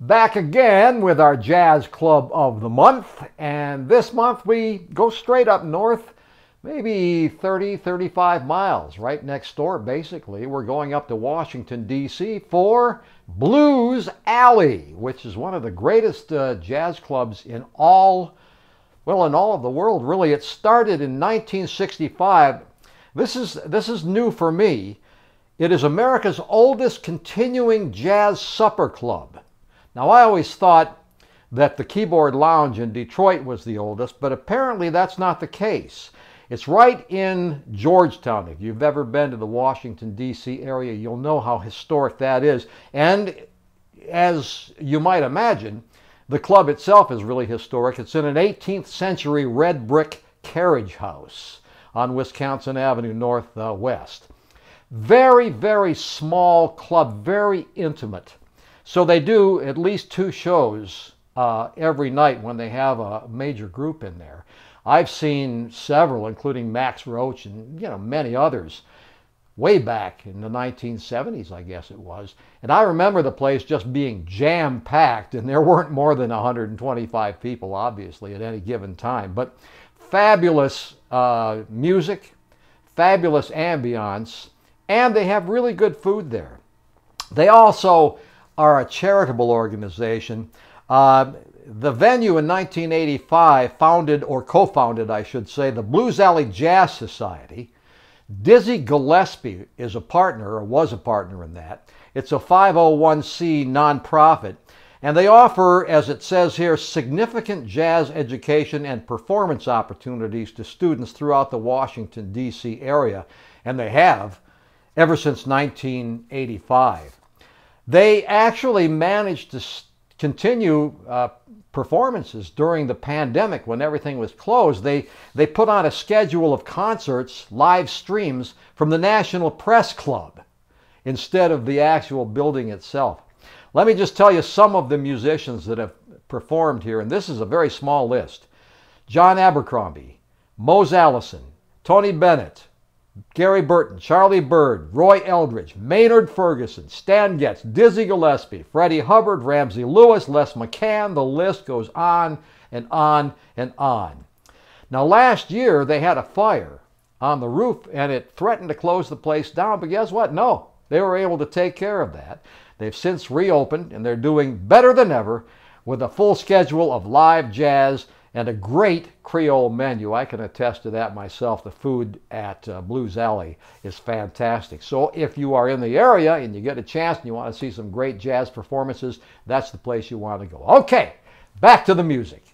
Back again with our Jazz Club of the Month, and this month we go straight up north, maybe 35 miles, right next door basically. We're going up to Washington, D.C. for Blues Alley, which is one of the greatest jazz clubs in all of the world, really. It started in 1965. This is new for me. It is America's oldest continuing jazz supper club. Now, I always thought that the Keyboard Lounge in Detroit was the oldest, but apparently that's not the case. It's right in Georgetown. If you've ever been to the Washington, D.C. area, you'll know how historic that is. And as you might imagine, the club itself is really historic. It's in an 18th century red brick carriage house on Wisconsin Avenue Northwest. Very, very small club, very intimate. So they do at least 2 shows every night when they have a major group in there. I've seen several, including Max Roach and many others, way back in the 1970s, I guess it was. And I remember the place just being jam-packed, and there weren't more than 125 people, obviously, at any given time. But fabulous music, fabulous ambiance, and they have really good food there. They also are a charitable organization. The venue in 1985 founded, or co-founded, I should say, the Blues Alley Jazz Society. Dizzy Gillespie is a partner, or was a partner in that. It's a 501c nonprofit, and they offer, as it says here, significant jazz education and performance opportunities to students throughout the Washington, D.C. area, and they have ever since 1985. They actually managed to continue performances during the pandemic when everything was closed. They put on a schedule of concerts, live streams from the National Press Club instead of the actual building itself. Let me just tell you some of the musicians that have performed here, and this is a very small list. John Abercrombie, Mose Allison, Tony Bennett, Gary Burton, Charlie Byrd, Roy Eldridge, Maynard Ferguson, Stan Getz, Dizzy Gillespie, Freddie Hubbard, Ramsey Lewis, Les McCann. The list goes on and on and on. Now, last year they had a fire on the roof and it threatened to close the place down, but guess what? No, they were able to take care of that. They've since reopened and they're doing better than ever with a full schedule of live jazz and a great Creole menu. I can attest to that myself. The food at Blues Alley is fantastic. So if you are in the area and you get a chance and you want to see some great jazz performances, that's the place you want to go. Okay, back to the music.